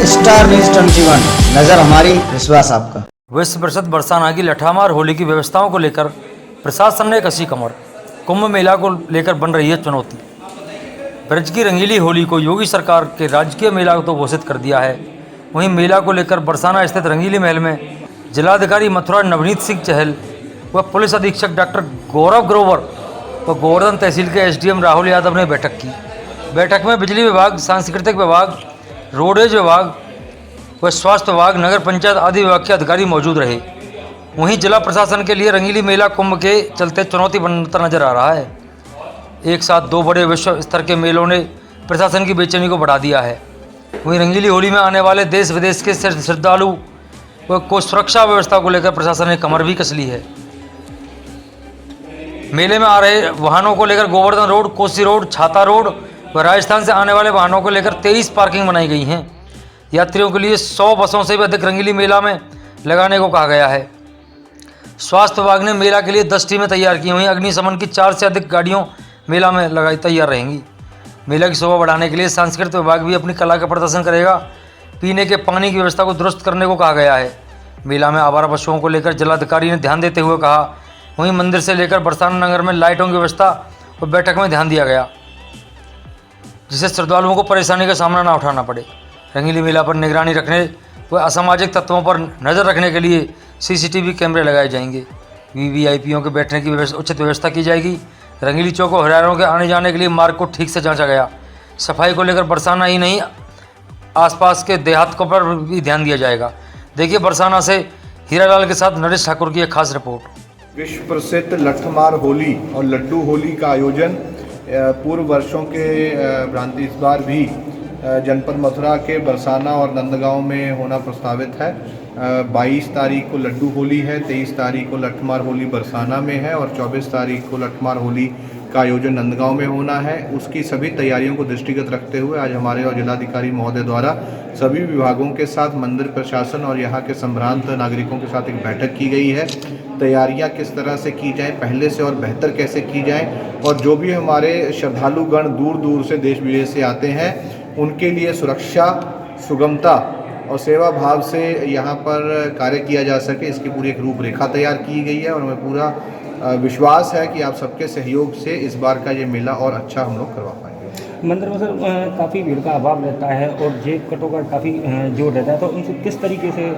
Star news 21, नजर हमारी, विश्वास आपका। विश्व प्रसिद्ध बरसाना की लठामार होली की व्यवस्थाओं को लेकर प्रशासन ने कसी कमर। कुंभ मेला को लेकर बन रही है चुनौती। ब्रज की रंगीली होली को योगी सरकार के राजकीय मेला तो घोषित कर दिया है, वहीं मेला को लेकर बरसाना स्थित रंगीली महल में जिलाधिकारी मथुरा नवनीत सिंह चहल व पुलिस अधीक्षक डॉक्टर गौरव ग्रोवर व गोवर्धन तहसील के एसडीएम राहुल यादव ने बैठक की। बैठक में बिजली विभाग, सांस्कृतिक विभाग, रोडवेज विभाग व स्वास्थ्य विभाग, नगर पंचायत आदि विभाग के अधिकारी मौजूद रहे। वहीं जिला प्रशासन के लिए रंगीली मेला कुंभ के चलते चुनौती बनता नजर आ रहा है। एक साथ दो बड़े विश्व स्तर के मेलों ने प्रशासन की बेचैनी को बढ़ा दिया है। वहीं रंगीली होली में आने वाले देश विदेश के श्रद्धालु को सुरक्षा व्यवस्था को लेकर प्रशासन ने कमर भी कस ली है। मेले में आ रहे वाहनों को लेकर गोवर्धन रोड, कोसी रोड, छाता रोड व राजस्थान से आने वाले वाहनों को लेकर 23 पार्किंग बनाई गई हैं। यात्रियों के लिए 100 बसों से भी अधिक रंगीली मेला में लगाने को कहा गया है। स्वास्थ्य विभाग ने मेला के लिए 10 टीमें तैयार की हुई। अग्निशमन की 4 से अधिक गाड़ियों मेला में लगाई तैयार रहेंगी। मेला की शोभा बढ़ाने के लिए सांस्कृतिक विभाग भी अपनी कला का प्रदर्शन करेगा। पीने के पानी की व्यवस्था को दुरुस्त करने को कहा गया है। मेला में आवारा पशुओं को लेकर जिलाधिकारी ने ध्यान देते हुए कहा। वहीं मंदिर से लेकर बरसाना नगर में लाइटों की व्यवस्था और बैठक में ध्यान दिया गया, जिससे श्रद्धालुओं को परेशानी का सामना न उठाना पड़े। रंगीली मेला पर निगरानी रखने व असामाजिक तत्वों पर नज़र रखने के लिए सीसीटीवी कैमरे लगाए जाएंगे। वीवीआईपीओं के बैठने की उचित व्यवस्था की जाएगी। रंगीली चौक और हरियाणों के आने जाने के लिए मार्ग को ठीक से जांचा गया। सफाई को लेकर बरसाना ही नहीं, आसपास के देहातों पर भी ध्यान दिया जाएगा। देखिए बरसाना से हीरालाल के साथ नरेश ठाकुर की एक खास रिपोर्ट। विश्व प्रसिद्ध लठमार होली और लड्डू होली का आयोजन पूर्व वर्षों के भांति इस बार भी जनपद मथुरा के बरसाना और नंदगांव में होना प्रस्तावित है। 22 तारीख को लड्डू होली है, 23 तारीख को लठमार होली बरसाना में है और 24 तारीख को लठमार होली का आयोजन नंदगांव में होना है। उसकी सभी तैयारियों को दृष्टिगत रखते हुए आज हमारे और जिलाधिकारी महोदय द्वारा सभी विभागों के साथ मंदिर प्रशासन और यहाँ के संभ्रांत नागरिकों के साथ एक बैठक की गई है। तैयारियां किस तरह से की जाएं, पहले से और बेहतर कैसे की जाएं, और जो भी हमारे श्रद्धालुगण दूर दूर से देश विदेश से आते हैं उनके लिए सुरक्षा, सुगमता और सेवा भाव से यहाँ पर कार्य किया जा सके, इसकी पूरी एक रूपरेखा तैयार की गई है। और हमें पूरा विश्वास है कि आप सबके सहयोग से इस बार का ये मेला और अच्छा हम लोग करवा पाएंगे। मंदिर में सर काफ़ी भीड़ का अभाव रहता है और जेब कटों का काफ़ी जोर रहता है, तो उनसे किस तरीके से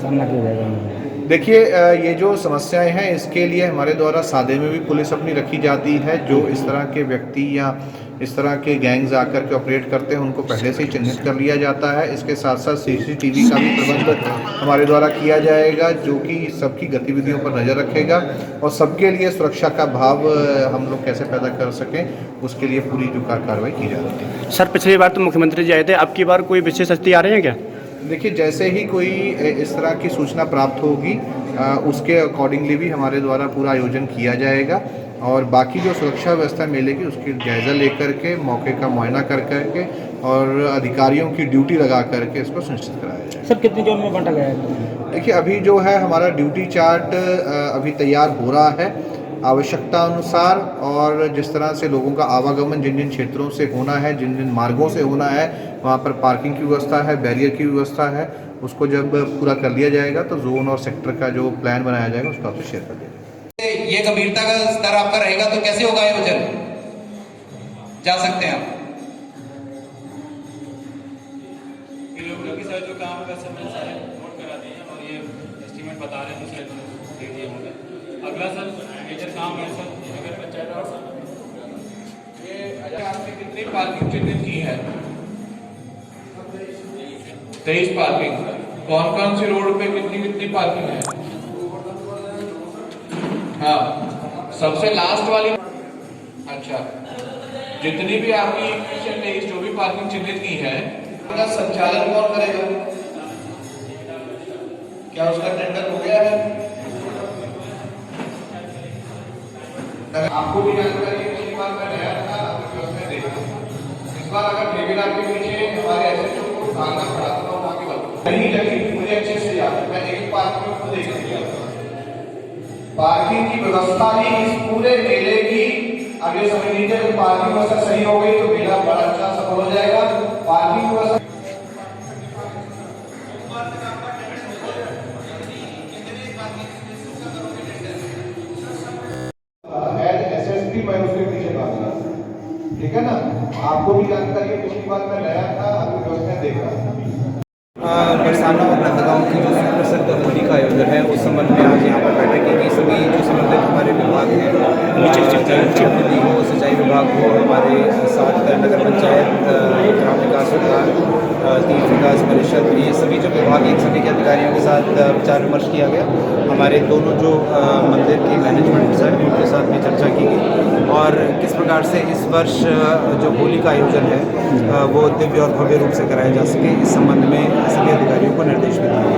सामना किया जाएगा? देखिए, ये जो समस्याएं हैं इसके लिए हमारे द्वारा सादे में भी पुलिस अपनी रखी जाती है। जो इस तरह के व्यक्ति या इस तरह के गैंग्स आकर के ऑपरेट करते हैं उनको पहले से ही चिन्हित कर लिया जाता है। इसके साथ साथ सीसीटीवी का भी प्रबंध हमारे द्वारा किया जाएगा, जो कि सबकी गतिविधियों पर नज़र रखेगा और सबके लिए सुरक्षा का भाव हम लोग कैसे पैदा कर सकें उसके लिए पूरी जो कार्रवाई की जा रही है। सर पिछली बार तो मुख्यमंत्री जी आए थे, अब की बार कोई विशेष अतिथि आ रहे हैं क्या? देखिए, जैसे ही कोई इस तरह की सूचना प्राप्त होगी उसके अकॉर्डिंगली भी हमारे द्वारा पूरा आयोजन किया जाएगा और बाकी जो सुरक्षा व्यवस्था मिलेगी उसकी जायज़ा लेकर के मौके का मुआयना कर करके और अधिकारियों की ड्यूटी लगा करके इसको सुनिश्चित कराया जाए। सर कितने जोन में बांटा गया है? देखिए, अभी जो है हमारा ड्यूटी चार्ट अभी तैयार हो रहा है आवश्यकता अनुसार, और जिस तरह से लोगों का आवागमन जिन जिन क्षेत्रों से होना है, जिन जिन मार्गों से होना है, वहाँ पर पार्किंग की व्यवस्था है, बैरियर की व्यवस्था है, उसको जब पूरा कर लिया जाएगा तो जोन और सेक्टर का जो प्लान बनाया जाएगा उसको आपसे शेयर कर दिया जाएगा। ये गंभीरता का स्तर आपका रहेगा तो कैसे होगा आयोजन? जा सकते हैं आप। जो काम का समय सारे नोट करा दिए हैं और ये एस्टीमेट बता रहे हैं उसे दे दिए होंगे। अगला सर मेजर काम है सर नगर पंचायत और ये आपने कितनी पार्किंग चिन्हित की है? 23 पार्किंग। कौन कौन सी रोड पे कितनी कितनी पार्किंग है? हाँ, सबसे लास्ट वाली। अच्छा, जितनी भी आपकी 23 जो भी पार्किंग चिन्हित की है उसका संचालन कौन करेगा? क्या उसका टेंडर हो गया है? आपको भी जानकारी है, पिछली बार मैं नया था उसमें देखा। इस बार अगर ठेकेदार के पीछे हमारे एसएचओ को भागना पड़ा तो हम आगे बढ़ते नहीं लगी, मुझे अच्छे से याद है। मैं एक पार्किंग में खुद देख लिया, पार्किंग की व्यवस्था ही इस पूरे मेले की अब ये समझ लीजिए पार्किंग व्यवस्था सही हो गई तो मेला बड़ा अच्छा सफल हो जाएगा। पार्किंग व्यवस्था एज एसएसपी मैं उसके पीछे भाग रहा था, ठीक है ना। आपको भी जानकारी है, पिछली बार मैं नया था, अभी उसने देखा। बरसाना और नंदगांव की जो सुप्रसिद्ध होली का आयोजन है उस संबंध में आज यहाँ पर बैठक की गई। सभी जो संबंधित हमारे विभाग हैं, चाहे हो, सिंचाई विभाग हो, हमारे साथ नगर पंचायत, ग्राम विकास विभाग, तीर्थ विकास परिषद, ये सभी जो विभाग हैं सभी के अधिकारियों के साथ विचार विमर्श किया गया। हमारे दोनों जो मंदिर के मैनेजमेंट्स हैं उनके साथ भी चर्चा की गई और किस प्रकार से इस वर्ष जो होली का आयोजन है वो दिव्य और भव्य रूप से कराया जा सके, इस संबंध में सभी अधिकारियों को निर्देश भी दिए गए।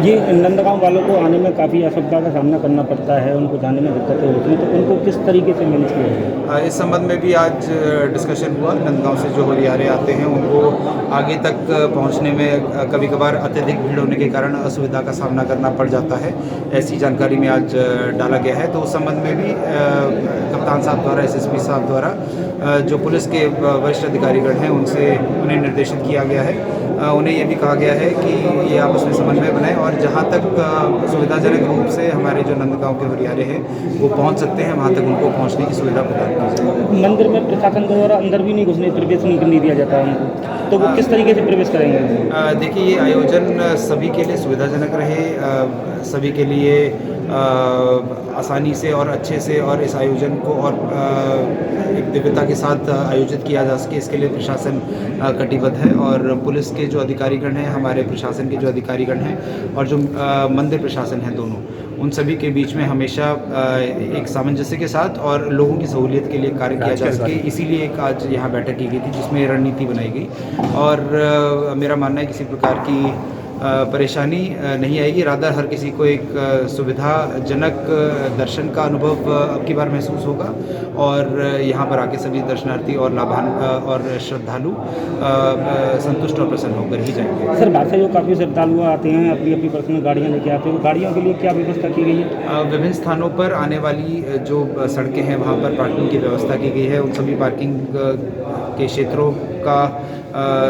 ये नंदगांव वालों को आने में काफ़ी असुविधा का सामना करना पड़ता है, उनको जाने में दिक्कतें होती हैं, तो उनको किस तरीके से मैनेज किया जाए? इस संबंध में भी आज डिस्कशन हुआ। नंदगांव से जो होलियारे आते हैं उनको आगे तक पहुंचने में कभी कभार अत्यधिक भीड़ होने के कारण असुविधा का सामना करना पड़ जाता है, ऐसी जानकारी में आज डाला गया है। तो उस संबंध में भी कप्तान साहब द्वारा, एसएसपी साहब द्वारा जो पुलिस के वरिष्ठ अधिकारीगण हैं उनसे उन्हें निर्देशित किया गया है। उन्हें ये भी कहा गया है कि ये आपस में समन्वय बनाएं और जहाँ तक सुविधाजनक रूप से हमारे जो नंदगांव के होलियारे हैं वो पहुँच सकते हैं, वहाँ तक उनको पहुँचने की सुविधा प्रदान की जाए। मंदिर में प्रशासन द्वारा अंदर भी नहीं घुसने, प्रवेश नहीं दिया जाता उनको, तो वो किस तरीके से प्रवेश करेंगे? देखिए, ये आयोजन सभी के लिए सुविधाजनक रहे, सभी के लिए आसानी से और अच्छे से और इस आयोजन को और एक दिव्यता के साथ आयोजित किया जा सके, इसके लिए प्रशासन कटिबद्ध है। और पुलिस के जो अधिकारीगण हैं, हमारे प्रशासन के जो अधिकारीगण हैं और जो मंदिर प्रशासन है, दोनों उन सभी के बीच में हमेशा एक सामंजस्य के साथ और लोगों की सहूलियत के लिए कार्य किया जा सके, इसीलिए एक आज यहाँ बैठक की गई थी जिसमें रणनीति बनाई गई। और मेरा मानना है किसी प्रकार की परेशानी नहीं आएगी, रादर हर किसी को एक सुविधाजनक दर्शन का अनुभव अब की बार महसूस होगा और यहाँ पर आके सभी दर्शनार्थी और और श्रद्धालु संतुष्ट और प्रसन्न होकर ही जाएंगे। सर, बात है जो काफ़ी श्रद्धालु आते हैं, अपनी अपनी पर्सनल गाड़ियाँ लेके आते हैं, गाड़ियों के लिए क्या व्यवस्था की गई है? विभिन्न स्थानों पर आने वाली जो सड़कें हैं वहाँ पर पार्किंग की व्यवस्था की गई है। उन सभी पार्किंग के क्षेत्रों का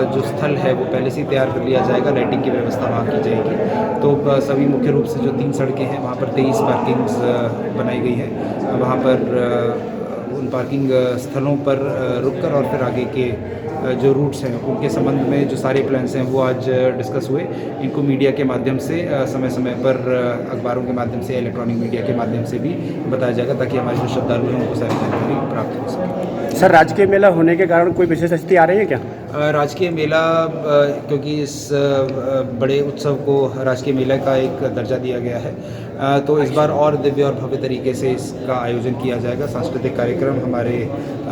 जो स्थल है वो पहले से ही तैयार कर लिया जाएगा, लाइटिंग की व्यवस्था वहाँ की जाएगी। तो सभी मुख्य रूप से जो 3 सड़कें हैं वहाँ पर 23 पार्किंग्स बनाई गई है। वहाँ पर उन पार्किंग स्थलों पर रुककर और फिर आगे के जो रूट्स हैं उनके संबंध में जो सारे प्लान्स हैं वो आज डिस्कस हुए। इनको मीडिया के माध्यम से समय समय पर अखबारों के माध्यम से, इलेक्ट्रॉनिक मीडिया के माध्यम से भी बताया जाएगा ताकि हमारे जो श्रद्धालु हैं उनको सारी जानकारी प्राप्त हो सके। सर, राजकीय मेला होने के कारण कोई विशेष स्थिति आ रही है क्या? राजकीय मेला, क्योंकि इस बड़े उत्सव को राजकीय मेला का एक दर्जा दिया गया है, तो इस बार और दिव्य और भव्य तरीके से इसका आयोजन किया जाएगा। सांस्कृतिक कार्यक्रम, हमारे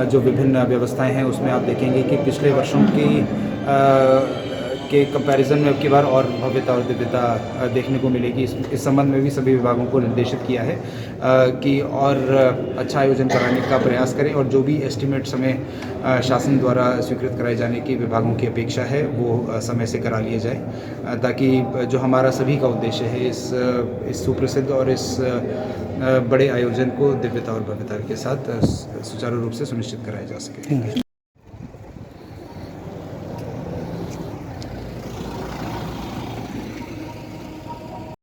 जो विभिन्न व्यवस्थाएं हैं उसमें आप देखेंगे कि पिछले वर्षों के कंपैरिजन में अब की बार और भव्यता और दिव्यता देखने को मिलेगी। इस संबंध में भी सभी विभागों को निर्देशित किया है कि और अच्छा आयोजन कराने का प्रयास करें और जो भी एस्टिमेट्स हमें शासन द्वारा स्वीकृत कराए जाने की विभागों की अपेक्षा है वो समय से करा लिए जाए, ताकि जो हमारा सभी का उद्देश्य है इस सुप्रसिद्ध और इस बड़े आयोजन को दिव्यता और भव्यता के साथ सुचारू रूप से सुनिश्चित कराया जा सके।